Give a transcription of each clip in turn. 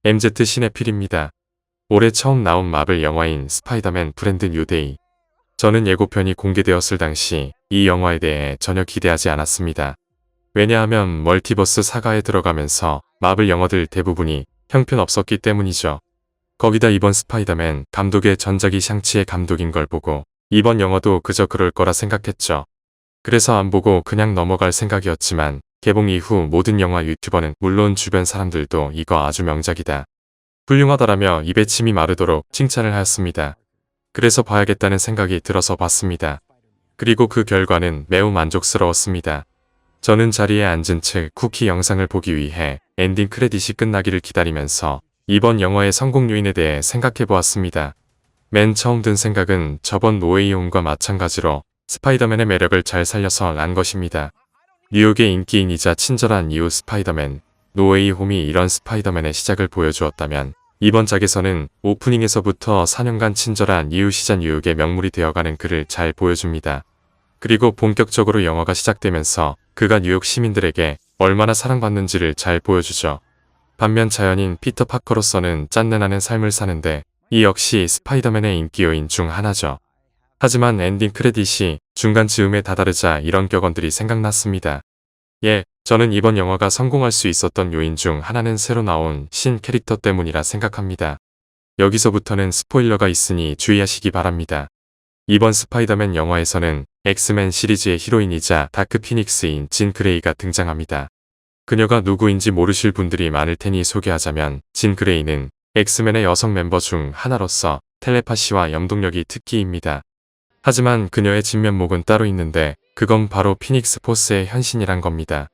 MZ 시네필입니다. 올해 처음 나온 마블 영화인 스파이더맨 브랜드 뉴데이. 저는 예고편이 공개되었을 당시 이 영화에 대해 전혀 기대하지 않았습니다. 왜냐하면 멀티버스 사가에 들어가면서 마블 영화들 대부분이 형편없었기 때문이죠. 거기다 이번 스파이더맨 감독의 전작이 샹치의 감독인 걸 보고 이번 영화도 그저 그럴 거라 생각했죠. 그래서 안 보고 그냥 넘어갈 생각이었지만 개봉 이후 모든 영화 유튜버는 물론 주변 사람들도 이거 아주 명작이다, 훌륭하다라며 입에 침이 마르도록 칭찬을 하였습니다. 그래서 봐야겠다는 생각이 들어서 봤습니다. 그리고 그 결과는 매우 만족스러웠습니다. 저는 자리에 앉은 채 쿠키 영상을 보기 위해 엔딩 크레딧이 끝나기를 기다리면서 이번 영화의 성공 요인에 대해 생각해 보았습니다. 맨 처음 든 생각은 저번 노웨이 홈과 마찬가지로 스파이더맨의 매력을 잘 살려서 난 것입니다. 뉴욕의 인기인이자 친절한 이웃 스파이더맨, 노웨이 홈이 이런 스파이더맨의 시작을 보여주었다면 이번 작에서는 오프닝에서부터 4년간 친절한 이웃이자 뉴욕의 명물이 되어가는 그를 잘 보여줍니다. 그리고 본격적으로 영화가 시작되면서 그가 뉴욕 시민들에게 얼마나 사랑받는지를 잘 보여주죠. 반면 자연인 피터 파커로서는 짠내나는 삶을 사는데 이 역시 스파이더맨의 인기 요인 중 하나죠. 하지만 엔딩 크레딧이 중간 즈음에 다다르자 이런 격언들이 생각났습니다. 저는 이번 영화가 성공할 수 있었던 요인 중 하나는 새로 나온 신 캐릭터 때문이라 생각합니다. 여기서부터는 스포일러가 있으니 주의하시기 바랍니다. 이번 스파이더맨 영화에서는 엑스맨 시리즈의 히로인이자 다크 피닉스인 진 그레이가 등장합니다. 그녀가 누구인지 모르실 분들이 많을 테니 소개하자면 진 그레이는 엑스맨의 여성 멤버 중 하나로서 텔레파시와 염동력이 특기입니다. 하지만 그녀의 진면목은 따로 있는데 그건 바로 피닉스 포스의 현신이란 겁니다.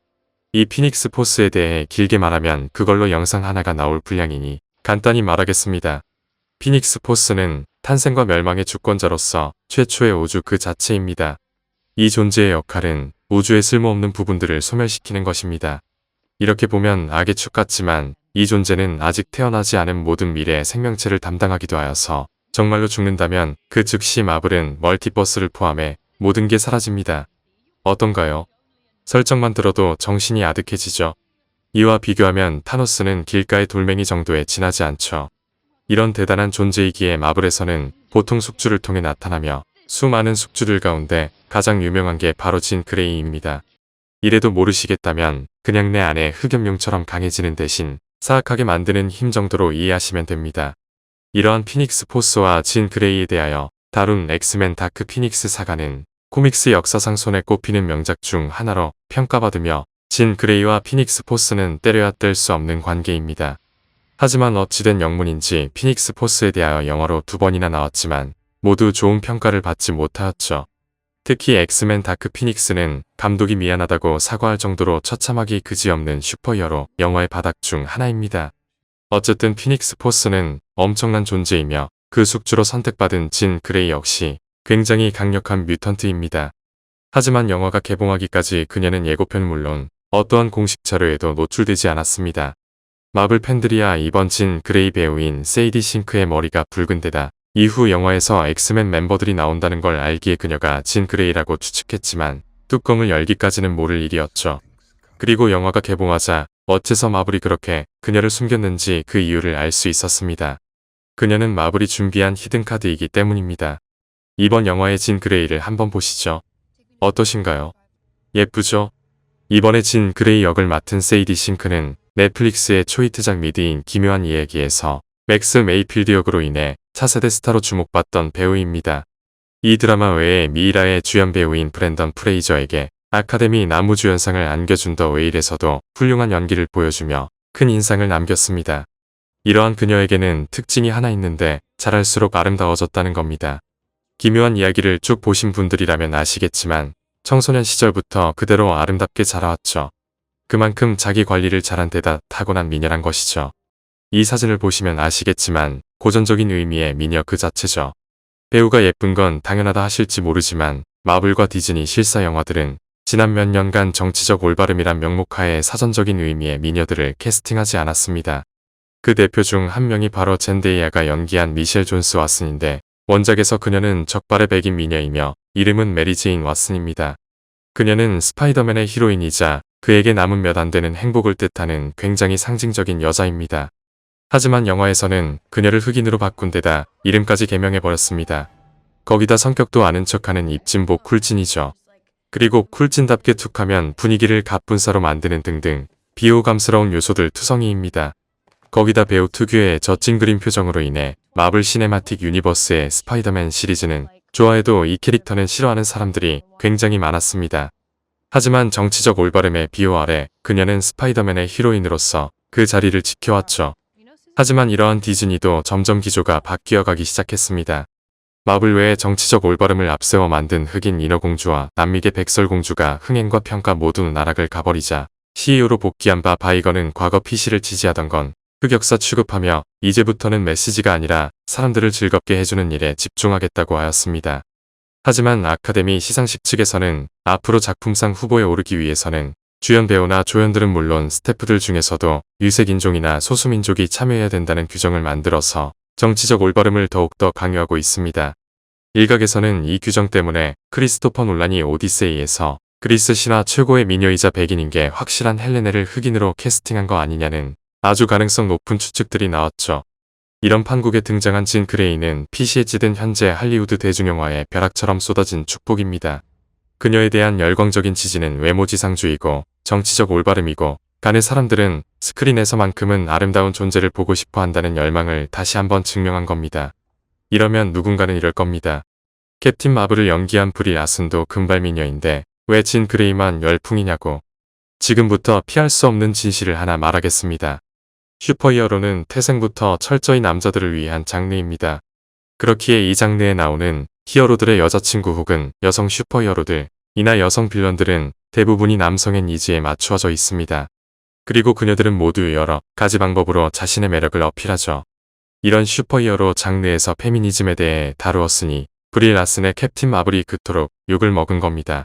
이 피닉스 포스에 대해 길게 말하면 그걸로 영상 하나가 나올 분량이니 간단히 말하겠습니다. 피닉스 포스는 탄생과 멸망의 주권자로서 최초의 우주 그 자체입니다. 이 존재의 역할은 우주의 쓸모없는 부분들을 소멸시키는 것입니다. 이렇게 보면 악의 축 같지만 이 존재는 아직 태어나지 않은 모든 미래의 생명체를 담당하기도 하여서 정말로 죽는다면 그 즉시 마블은 멀티버스를 포함해 모든 게 사라집니다. 어떤가요? 설정만 들어도 정신이 아득해지죠. 이와 비교하면 타노스는 길가의 돌멩이 정도에 지나지 않죠. 이런 대단한 존재이기에 마블에서는 보통 숙주를 통해 나타나며 수많은 숙주들 가운데 가장 유명한 게 바로 진 그레이입니다. 이래도 모르시겠다면 그냥 내 안에 흑염룡처럼 강해지는 대신 사악하게 만드는 힘 정도로 이해하시면 됩니다. 이러한 피닉스 포스와 진 그레이에 대하여 다룬 엑스맨 다크 피닉스 사가는 코믹스 역사상 손에 꼽히는 명작 중 하나로 평가받으며 진 그레이와 피닉스 포스는 때려야 뗄 수 없는 관계입니다. 하지만 어찌된 영문인지 피닉스 포스에 대하여 영화로 2번이나 나왔지만 모두 좋은 평가를 받지 못하였죠. 특히 엑스맨 다크 피닉스는 감독이 미안하다고 사과할 정도로 처참하기 그지없는 슈퍼히어로 영화의 바닥 중 하나입니다. 어쨌든 피닉스 포스는 엄청난 존재이며 그 숙주로 선택받은 진 그레이 역시 굉장히 강력한 뮤턴트입니다. 하지만 영화가 개봉하기까지 그녀는 예고편은 물론 어떠한 공식 자료에도 노출되지 않았습니다. 마블 팬들이야 이번 진 그레이 배우인 세이디 싱크의 머리가 붉은 데다 이후 영화에서 엑스맨 멤버들이 나온다는 걸 알기에 그녀가 진 그레이라고 추측했지만 뚜껑을 열기까지는 모를 일이었죠. 그리고 영화가 개봉하자 어째서 마블이 그렇게 그녀를 숨겼는지 그 이유를 알 수 있었습니다. 그녀는 마블이 준비한 히든카드이기 때문입니다. 이번 영화의 진 그레이를 한번 보시죠. 어떠신가요? 예쁘죠? 이번에 진 그레이 역을 맡은 세이디 싱크는 넷플릭스의 초히트작 미드인 기묘한 이야기에서 맥스 메이필드 역으로 인해 차세대 스타로 주목받던 배우입니다. 이 드라마 외에 미이라의 주연 배우인 브랜던 프레이저에게 아카데미 나무주연상을 안겨준 더 웨일에서도 훌륭한 연기를 보여주며 큰 인상을 남겼습니다. 이러한 그녀에게는 특징이 하나 있는데 잘할수록 아름다워졌다는 겁니다. 기묘한 이야기를 쭉 보신 분들이라면 아시겠지만 청소년 시절부터 그대로 아름답게 자라왔죠. 그만큼 자기 관리를 잘한 데다 타고난 미녀란 것이죠. 이 사진을 보시면 아시겠지만 고전적인 의미의 미녀 그 자체죠. 배우가 예쁜 건 당연하다 하실지 모르지만 마블과 디즈니 실사 영화들은 지난 몇 년간 정치적 올바름이란 명목하에 사전적인 의미의 미녀들을 캐스팅하지 않았습니다. 그 대표 중 한 명이 바로 젠데이아가 연기한 미셸 존스 왓슨인데 원작에서 그녀는 적발의 백인 미녀이며 이름은 메리 제인 왓슨입니다. 그녀는 스파이더맨의 히로인이자 그에게 남은 몇 안 되는 행복을 뜻하는 굉장히 상징적인 여자입니다. 하지만 영화에서는 그녀를 흑인으로 바꾼 데다 이름까지 개명해버렸습니다. 거기다 성격도 아는 척하는 입진보 쿨진이죠. 그리고 쿨진답게 툭하면 분위기를 갑분싸로 만드는 등등 비호감스러운 요소들 투성이입니다. 거기다 배우 특유의 젖진 그림 표정으로 인해 마블 시네마틱 유니버스의 스파이더맨 시리즈는 좋아해도 이 캐릭터는 싫어하는 사람들이 굉장히 많았습니다. 하지만 정치적 올바름의 비호 아래 그녀는 스파이더맨의 히로인으로서 그 자리를 지켜왔죠. 하지만 이러한 디즈니도 점점 기조가 바뀌어가기 시작했습니다. 마블 외에 정치적 올바름을 앞세워 만든 흑인 인어공주와 남미계 백설공주가 흥행과 평가 모두 나락을 가버리자 CEO로 복귀한 바 바이건은 과거 PC를 지지하던 건 흑역사 취급하며 이제부터는 메시지가 아니라 사람들을 즐겁게 해주는 일에 집중하겠다고 하였습니다. 하지만 아카데미 시상식 측에서는 앞으로 작품상 후보에 오르기 위해서는 주연 배우나 조연들은 물론 스태프들 중에서도 유색인종이나 소수민족이 참여해야 된다는 규정을 만들어서 정치적 올바름을 더욱더 강요하고 있습니다. 일각에서는 이 규정 때문에 크리스토퍼 놀란이 오디세이에서 그리스 신화 최고의 미녀이자 백인인 게 확실한 헬레네를 흑인으로 캐스팅한 거 아니냐는 아주 가능성 높은 추측들이 나왔죠. 이런 판국에 등장한 진 그레이는 PC에 찌든 현재 할리우드 대중영화의 벼락처럼 쏟아진 축복입니다. 그녀에 대한 열광적인 지지는 외모지상주의고 정치적 올바름이고 간의 사람들은 스크린에서만큼은 아름다운 존재를 보고 싶어 한다는 열망을 다시 한번 증명한 겁니다. 이러면 누군가는 이럴 겁니다. 캡틴 마블을 연기한 브리 라슨도 금발미녀인데 왜 진 그레이만 열풍이냐고. 지금부터 피할 수 없는 진실을 하나 말하겠습니다. 슈퍼히어로는 태생부터 철저히 남자들을 위한 장르입니다. 그렇기에 이 장르에 나오는 히어로들의 여자친구 혹은 여성 슈퍼히어로들, 이나 여성 빌런들은 대부분이 남성의 니즈에 맞추어져 있습니다. 그리고 그녀들은 모두 여러 가지 방법으로 자신의 매력을 어필하죠. 이런 슈퍼히어로 장르에서 페미니즘에 대해 다루었으니 브리 라슨의 캡틴 마블이 그토록 욕을 먹은 겁니다.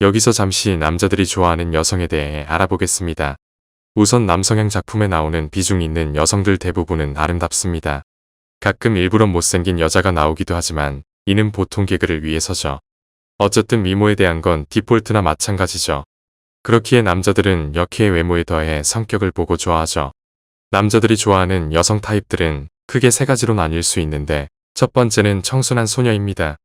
여기서 잠시 남자들이 좋아하는 여성에 대해 알아보겠습니다. 우선 남성향 작품에 나오는 비중 있는 여성들 대부분은 아름답습니다. 가끔 일부러 못생긴 여자가 나오기도 하지만 이는 보통 개그를 위해서죠. 어쨌든 미모에 대한 건 디폴트나 마찬가지죠. 그렇기에 남자들은 역해의 외모에 더해 성격을 보고 좋아하죠. 남자들이 좋아하는 여성 타입들은 크게 세 가지로 나뉠 수 있는데 첫 번째는 청순한 소녀입니다.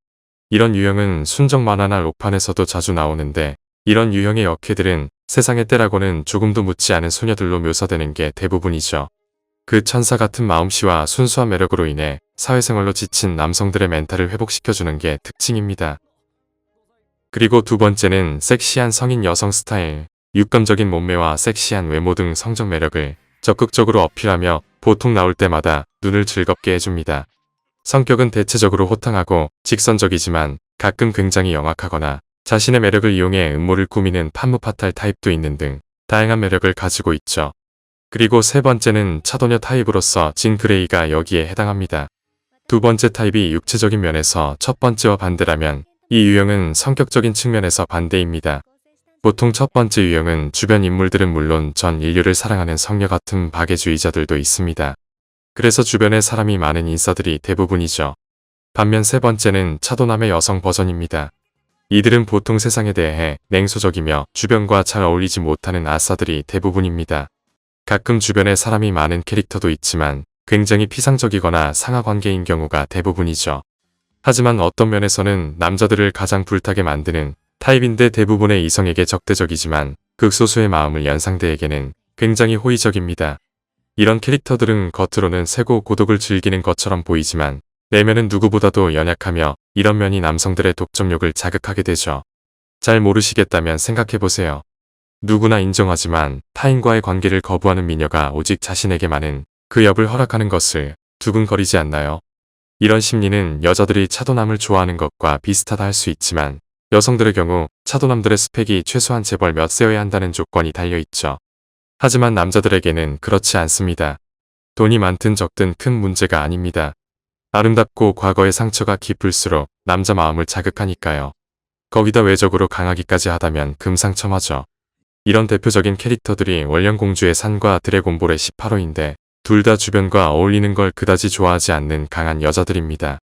이런 유형은 순정 만화나 로판에서도 자주 나오는데 이런 유형의 역해들은 세상의 때라고는 조금도 묻지 않은 소녀들로 묘사되는 게 대부분이죠. 그 천사 같은 마음씨와 순수한 매력으로 인해 사회생활로 지친 남성들의 멘탈을 회복시켜주는 게 특징입니다. 그리고 두 번째는 섹시한 성인 여성 스타일, 육감적인 몸매와 섹시한 외모 등 성적 매력을 적극적으로 어필하며 보통 나올 때마다 눈을 즐겁게 해줍니다. 성격은 대체적으로 호탕하고 직선적이지만 가끔 굉장히 영악하거나 자신의 매력을 이용해 음모를 꾸미는 판무파탈 타입도 있는 등 다양한 매력을 가지고 있죠. 그리고 세 번째는 차도녀 타입으로서 진 그레이가 여기에 해당합니다. 두 번째 타입이 육체적인 면에서 첫 번째와 반대라면 이 유형은 성격적인 측면에서 반대입니다. 보통 첫 번째 유형은 주변 인물들은 물론 전 인류를 사랑하는 성녀 같은 박애주의자들도 있습니다. 그래서 주변에 사람이 많은 인싸들이 대부분이죠. 반면 세 번째는 차도남의 여성 버전입니다. 이들은 보통 세상에 대해 냉소적이며 주변과 잘 어울리지 못하는 아싸들이 대부분입니다. 가끔 주변에 사람이 많은 캐릭터도 있지만 굉장히 피상적이거나 상하관계인 경우가 대부분이죠. 하지만 어떤 면에서는 남자들을 가장 불타게 만드는 타입인데 대부분의 이성에게 적대적이지만 극소수의 마음을 연 상대에게는 굉장히 호의적입니다. 이런 캐릭터들은 겉으로는 세고 고독을 즐기는 것처럼 보이지만 내면은 누구보다도 연약하며 이런 면이 남성들의 독점욕을 자극하게 되죠. 잘 모르시겠다면 생각해보세요. 누구나 인정하지만 타인과의 관계를 거부하는 미녀가 오직 자신에게만은 그 엽을 허락하는 것을 두근거리지 않나요? 이런 심리는 여자들이 차도남을 좋아하는 것과 비슷하다 할 수 있지만 여성들의 경우 차도남들의 스펙이 최소한 재벌 몇 세여야 한다는 조건이 달려있죠. 하지만 남자들에게는 그렇지 않습니다. 돈이 많든 적든 큰 문제가 아닙니다. 아름답고 과거의 상처가 깊을수록 남자 마음을 자극하니까요. 거기다 외적으로 강하기까지 하다면 금상첨화죠. 이런 대표적인 캐릭터들이 원령공주의 산과 드래곤볼의 18호인데 둘 다 주변과 어울리는 걸 그다지 좋아하지 않는 강한 여자들입니다.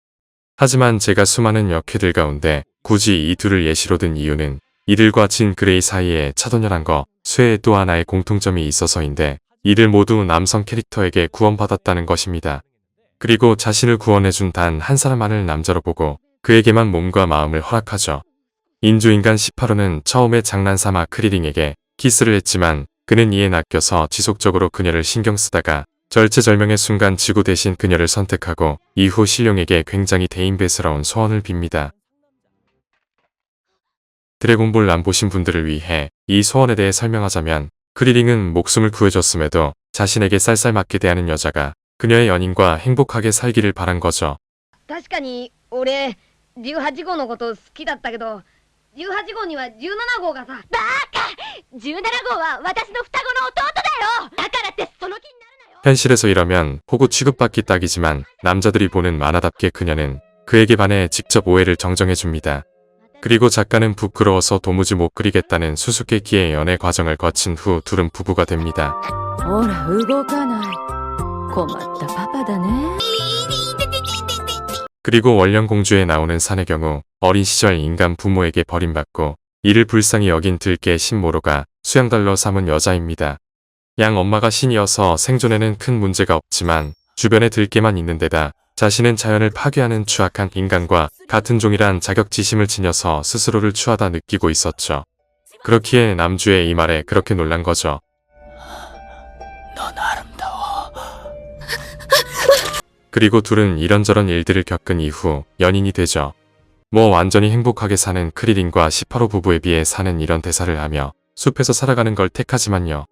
하지만 제가 수많은 역캐들 가운데 굳이 이 둘을 예시로 든 이유는 이들과 진 그레이 사이에 차도녀란 거 쇠의 또 하나의 공통점이 있어서인데 이들 모두 남성 캐릭터에게 구원받았다는 것입니다. 그리고 자신을 구원해준 단 한 사람만을 남자로 보고 그에게만 몸과 마음을 허락하죠. 인조인간 18호는 처음에 장난삼아 크리링에게 키스를 했지만 그는 이에 낚여서 지속적으로 그녀를 신경 쓰다가 절체절명의 순간 지구 대신 그녀를 선택하고 이후 신룡에게 굉장히 대인배스러운 소원을 빕니다. 드래곤볼 안 보신 분들을 위해 이 소원에 대해 설명하자면 크리링은 목숨을 구해줬음에도 자신에게 쌀쌀맞게 대하는 여자가 그녀의 연인과 행복하게 살기를 바란 거죠. 確かに俺18号のこと好きだったけど18号には17号がさ。バカ！17号は私の双子の弟だよ。だからってその気になるなよ。 현실에서 이러면 호구 취급받기 딱이지만 남자들이 보는 만화답게 그녀는 그에게 반해 직접 오해를 정정해줍니다. 그리고 작가는 부끄러워서 도무지 못 그리겠다는 수수께끼의 연애 과정을 거친 후 둘은 부부가 됩니다. ほら動かない。困ったパパだね。 그리고 원령공주에 나오는 산의 경우 어린 시절 인간 부모에게 버림받고 이를 불쌍히 여긴 들깨 신모로가 수양달러 삼은 여자입니다. 양 엄마가 신이어서 생존에는 큰 문제가 없지만 주변에 들깨만 있는 데다 자신은 자연을 파괴하는 추악한 인간과 같은 종이란 자격지심을 지녀서 스스로를 추하다 느끼고 있었죠. 그렇기에 남주의 이 말에 그렇게 놀란 거죠. 넌 아름다워. 그리고 둘은 이런저런 일들을 겪은 이후 연인이 되죠. 뭐 완전히 행복하게 사는 크리링과 18호 부부에 비해 사는 이런 대사를 하며 숲에서 살아가는 걸 택하지만요.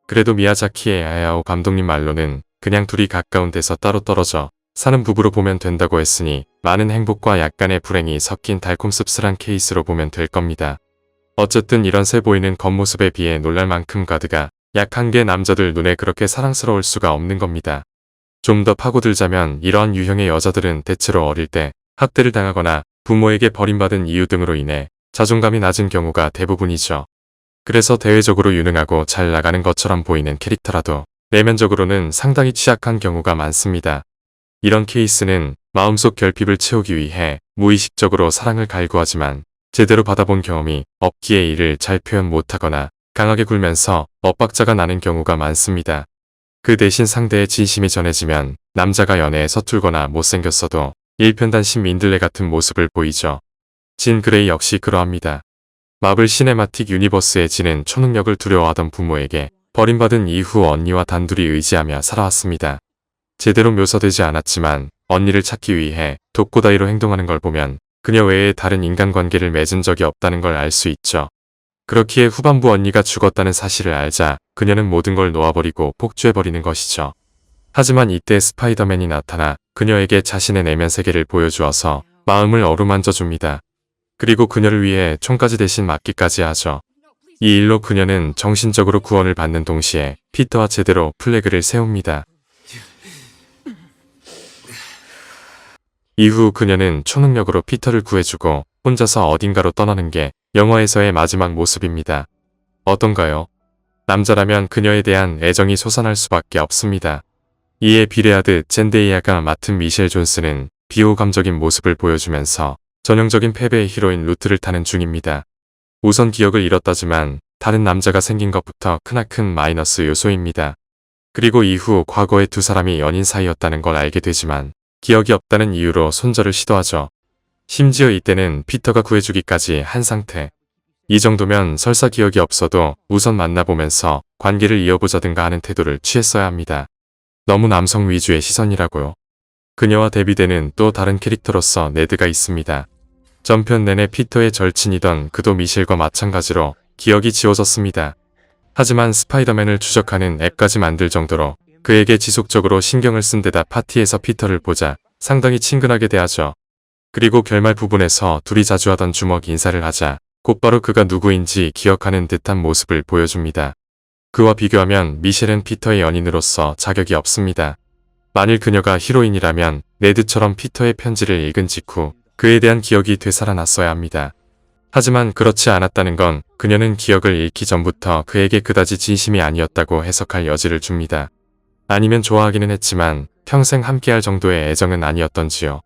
그래도 미야자키의 하야오 감독님 말로는 그냥 둘이 가까운 데서 따로 떨어져 사는 부부로 보면 된다고 했으니 많은 행복과 약간의 불행이 섞인 달콤 씁쓸한 케이스로 보면 될 겁니다. 어쨌든 이런 세 보이는 겉모습에 비해 놀랄 만큼 가드가 약한 게 남자들 눈에 그렇게 사랑스러울 수가 없는 겁니다. 좀 더 파고들자면 이러한 유형의 여자들은 대체로 어릴 때 학대를 당하거나 부모에게 버림받은 이유 등으로 인해 자존감이 낮은 경우가 대부분이죠. 그래서 대외적으로 유능하고 잘 나가는 것처럼 보이는 캐릭터라도 내면적으로는 상당히 취약한 경우가 많습니다. 이런 케이스는 마음속 결핍을 채우기 위해 무의식적으로 사랑을 갈구하지만 제대로 받아본 경험이 없기에 이를 잘 표현 못하거나 강하게 굴면서 엇박자가 나는 경우가 많습니다. 그 대신 상대의 진심이 전해지면 남자가 연애에 서툴거나 못생겼어도 일편단심 민들레 같은 모습을 보이죠. 진 그레이 역시 그러합니다. 마블 시네마틱 유니버스의 진은 초능력을 두려워하던 부모에게 버림받은 이후 언니와 단둘이 의지하며 살아왔습니다. 제대로 묘사되지 않았지만 언니를 찾기 위해 독고다이로 행동하는 걸 보면 그녀 외에 다른 인간관계를 맺은 적이 없다는 걸 알 수 있죠. 그렇기에 후반부 언니가 죽었다는 사실을 알자 그녀는 모든 걸 놓아버리고 폭주해버리는 것이죠. 하지만 이때 스파이더맨이 나타나 그녀에게 자신의 내면 세계를 보여주어서 마음을 어루만져 줍니다. 그리고 그녀를 위해 총까지 대신 맞기까지 하죠. 이 일로 그녀는 정신적으로 구원을 받는 동시에 피터와 제대로 플래그를 세웁니다. 이후 그녀는 초능력으로 피터를 구해주고 혼자서 어딘가로 떠나는 게 영화에서의 마지막 모습입니다. 어떤가요? 남자라면 그녀에 대한 애정이 솟아날 수밖에 없습니다. 이에 비레하드 젠데이아가 맡은 미셸 존스는 비호감적인 모습을 보여주면서 전형적인 패배의 히로인 루트를 타는 중입니다. 우선 기억을 잃었다지만 다른 남자가 생긴 것부터 크나큰 마이너스 요소입니다. 그리고 이후 과거의 두 사람이 연인 사이였다는 걸 알게 되지만 기억이 없다는 이유로 손절을 시도하죠. 심지어 이때는 피터가 구해주기까지 한 상태. 이 정도면 설사 기억이 없어도 우선 만나보면서 관계를 이어보자든가 하는 태도를 취했어야 합니다. 너무 남성 위주의 시선이라고요. 그녀와 대비되는 또 다른 캐릭터로서 네드가 있습니다. 전편 내내 피터의 절친이던 그도 미셸과 마찬가지로 기억이 지워졌습니다. 하지만 스파이더맨을 추적하는 앱까지 만들 정도로 그에게 지속적으로 신경을 쓴 데다 파티에서 피터를 보자 상당히 친근하게 대하죠. 그리고 결말 부분에서 둘이 자주 하던 주먹 인사를 하자 곧바로 그가 누구인지 기억하는 듯한 모습을 보여줍니다. 그와 비교하면 미셸은 피터의 연인으로서 자격이 없습니다. 만일 그녀가 히로인이라면 네드처럼 피터의 편지를 읽은 직후 그에 대한 기억이 되살아났어야 합니다. 하지만 그렇지 않았다는 건 그녀는 기억을 잃기 전부터 그에게 그다지 진심이 아니었다고 해석할 여지를 줍니다. 아니면 좋아하기는 했지만 평생 함께할 정도의 애정은 아니었던지요.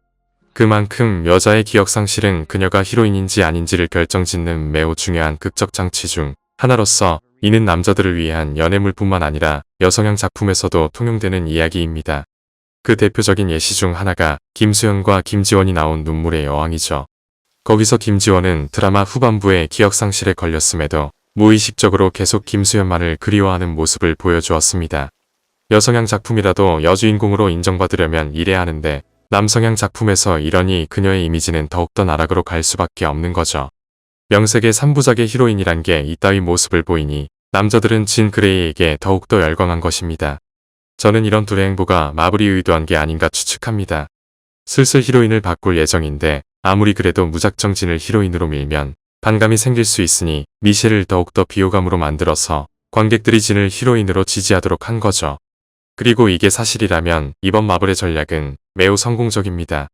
그만큼 여자의 기억상실은 그녀가 히로인인지 아닌지를 결정짓는 매우 중요한 극적 장치 중 하나로서 이는 남자들을 위한 연애물뿐만 아니라 여성향 작품에서도 통용되는 이야기입니다. 그 대표적인 예시 중 하나가 김수현과 김지원이 나온 눈물의 여왕이죠. 거기서 김지원은 드라마 후반부에 기억상실에 걸렸음에도 무의식적으로 계속 김수현만을 그리워하는 모습을 보여주었습니다. 여성향 작품이라도 여주인공으로 인정받으려면 이래야 하는데 남성향 작품에서 이러니 그녀의 이미지는 더욱더 나락으로 갈 수밖에 없는 거죠. 명색의 3부작의 히로인이란 게 이따위 모습을 보이니 남자들은 진 그레이에게 더욱더 열광한 것입니다. 저는 이런 둘의 행보가 마블이 의도한 게 아닌가 추측합니다. 슬슬 히로인을 바꿀 예정인데 아무리 그래도 무작정 진을 히로인으로 밀면 반감이 생길 수 있으니 미셸을 더욱더 비호감으로 만들어서 관객들이 진을 히로인으로 지지하도록 한 거죠. 그리고 이게 사실이라면 이번 마블의 전략은 매우 성공적입니다.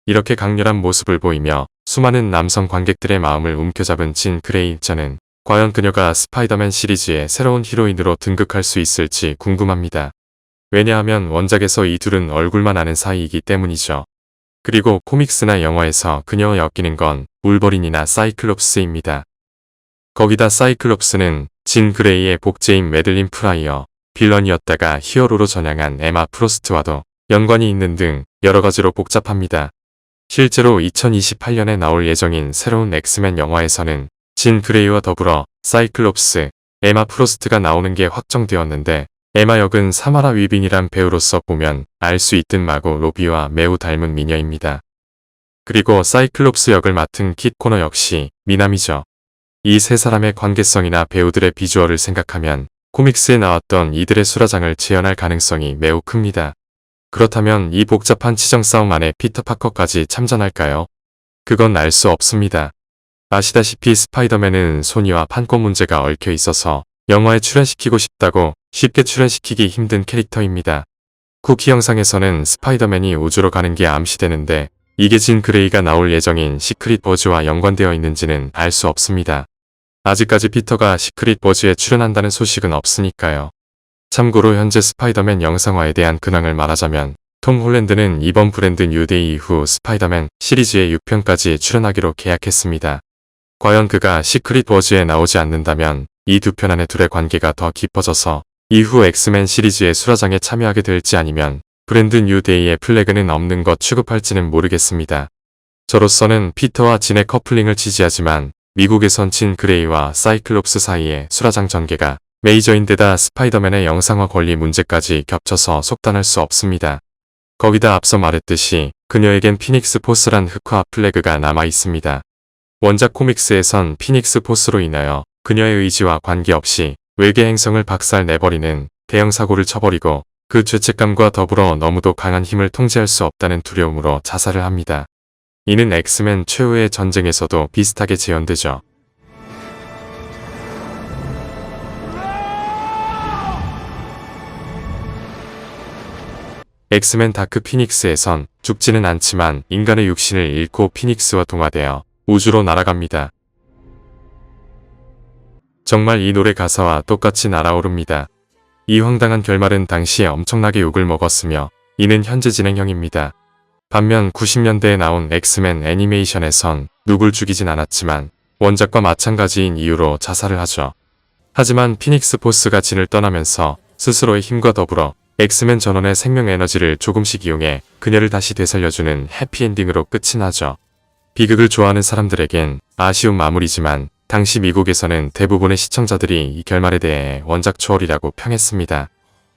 이렇게 강렬한 모습을 보이며 수많은 남성 관객들의 마음을 움켜잡은 진 그레이 일자는 과연 그녀가 스파이더맨 시리즈의 새로운 히로인으로 등극할 수 있을지 궁금합니다. 왜냐하면 원작에서 이 둘은 얼굴만 아는 사이이기 때문이죠. 그리고 코믹스나 영화에서 그녀와 엮이는 건 울버린이나 사이클롭스입니다. 거기다 사이클롭스는 진 그레이의 복제인 매들린 프라이어, 빌런이었다가 히어로로 전향한 에마 프로스트와도 연관이 있는 등 여러가지로 복잡합니다. 실제로 2028년에 나올 예정인 새로운 엑스맨 영화에서는 진 그레이와 더불어 사이클롭스, 에마 프로스트가 나오는 게 확정되었는데 에마 역은 사마라 위빈이란 배우로서 보면 알 수 있듯 마고 로비와 매우 닮은 미녀입니다. 그리고 사이클롭스 역을 맡은 킷 코너 역시 미남이죠. 이 세 사람의 관계성이나 배우들의 비주얼을 생각하면 코믹스에 나왔던 이들의 수라장을 재현할 가능성이 매우 큽니다. 그렇다면 이 복잡한 치정 싸움 안에 피터 파커까지 참전할까요? 그건 알 수 없습니다. 아시다시피 스파이더맨은 소니와 판권 문제가 얽혀 있어서 영화에 출연시키고 싶다고 쉽게 출연시키기 힘든 캐릭터입니다. 쿠키 영상에서는 스파이더맨이 우주로 가는 게 암시되는데 이게 진 그레이가 나올 예정인 시크릿 버즈와 연관되어 있는지는 알 수 없습니다. 아직까지 피터가 시크릿 버즈에 출연한다는 소식은 없으니까요. 참고로 현재 스파이더맨 영상화에 대한 근황을 말하자면 톰 홀랜드는 이번 브랜드 뉴데이 이후 스파이더맨 시리즈의 6편까지 출연하기로 계약했습니다. 과연 그가 시크릿 버즈에 나오지 않는다면 이 두 편 안의 둘의 관계가 더 깊어져서 이후 엑스맨 시리즈의 수라장에 참여하게 될지 아니면 브랜드 뉴데이의 플래그는 없는 것 취급할지는 모르겠습니다. 저로서는 피터와 진의 커플링을 지지하지만 미국에선 진 그레이와 사이클롭스 사이의 수라장 전개가 메이저인데다 스파이더맨의 영상화 권리 문제까지 겹쳐서 속단할 수 없습니다. 거기다 앞서 말했듯이 그녀에겐 피닉스 포스란 흑화 플래그가 남아 있습니다. 원작 코믹스에선 피닉스 포스로 인하여 그녀의 의지와 관계없이 외계 행성을 박살 내버리는 대형 사고를 쳐버리고 그 죄책감과 더불어 너무도 강한 힘을 통제할 수 없다는 두려움으로 자살을 합니다. 이는 엑스맨 최후의 전쟁에서도 비슷하게 재현되죠. 엑스맨 다크 피닉스에선 죽지는 않지만 인간의 육신을 잃고 피닉스와 동화되어 우주로 날아갑니다. 정말 이 노래 가사와 똑같이 날아오릅니다. 이 황당한 결말은 당시에 엄청나게 욕을 먹었으며 이는 현재 진행형입니다. 반면 90년대에 나온 엑스맨 애니메이션에선 누굴 죽이진 않았지만 원작과 마찬가지인 이유로 자살을 하죠. 하지만 피닉스 포스가 진을 떠나면서 스스로의 힘과 더불어 엑스맨 전원의 생명 에너지를 조금씩 이용해 그녀를 다시 되살려주는 해피엔딩으로 끝이 나죠. 비극을 좋아하는 사람들에겐 아쉬운 마무리지만 당시 미국에서는 대부분의 시청자들이 이 결말에 대해 원작 초월이라고 평했습니다.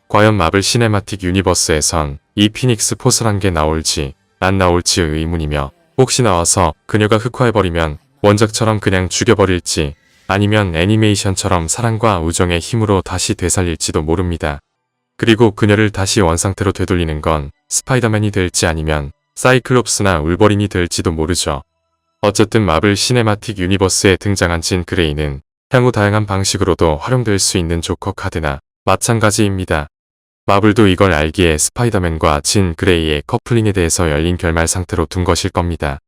과연 마블 시네마틱 유니버스에선 이 피닉스 포스란 게 나올지 안 나올지 의문이며 혹시 나와서 그녀가 흑화해버리면 원작처럼 그냥 죽여버릴지 아니면 애니메이션처럼 사랑과 우정의 힘으로 다시 되살릴지도 모릅니다. 그리고 그녀를 다시 원상태로 되돌리는 건 스파이더맨이 될지 아니면 사이클롭스나 울버린이 될지도 모르죠. 어쨌든 마블 시네마틱 유니버스에 등장한 진 그레이는 향후 다양한 방식으로도 활용될 수 있는 조커 카드나 마찬가지입니다. 마블도 이걸 알기에 스파이더맨과 진 그레이의 커플링에 대해서 열린 결말 상태로 둔 것일 겁니다.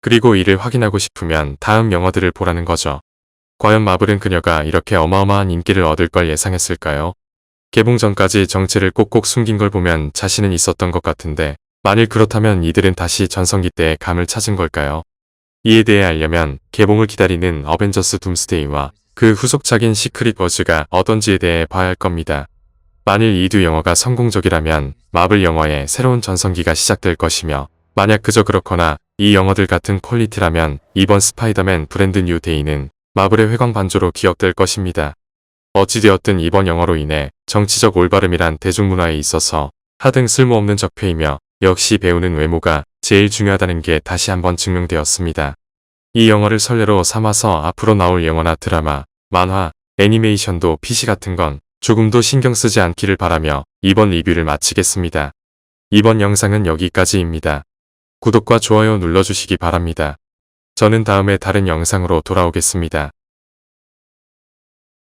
그리고 이를 확인하고 싶으면 다음 영화들을 보라는 거죠. 과연 마블은 그녀가 이렇게 어마어마한 인기를 얻을 걸 예상했을까요? 개봉 전까지 정체를 꼭꼭 숨긴 걸 보면 자신은 있었던 것 같은데 만일 그렇다면 이들은 다시 전성기 때의 감을 찾은 걸까요? 이에 대해 알려면 개봉을 기다리는 어벤져스 둠스데이와 그 후속작인 시크릿 워즈가 어떤지에 대해 봐야 할 겁니다. 만일 이 두 영화가 성공적이라면 마블 영화의 새로운 전성기가 시작될 것이며 만약 그저 그렇거나 이 영화들 같은 퀄리티라면 이번 스파이더맨 브랜드 뉴 데이는 마블의 회광반조로 기억될 것입니다. 어찌되었든 이번 영화로 인해 정치적 올바름이란 대중문화에 있어서 하등 쓸모없는 적폐이며 역시 배우는 외모가 제일 중요하다는 게 다시 한번 증명되었습니다. 이 영화를 선례로 삼아서 앞으로 나올 영화나 드라마, 만화, 애니메이션도 PC 같은 건 조금도 신경 쓰지 않기를 바라며 이번 리뷰를 마치겠습니다. 이번 영상은 여기까지입니다. 구독과 좋아요 눌러주시기 바랍니다. 저는 다음에 다른 영상으로 돌아오겠습니다.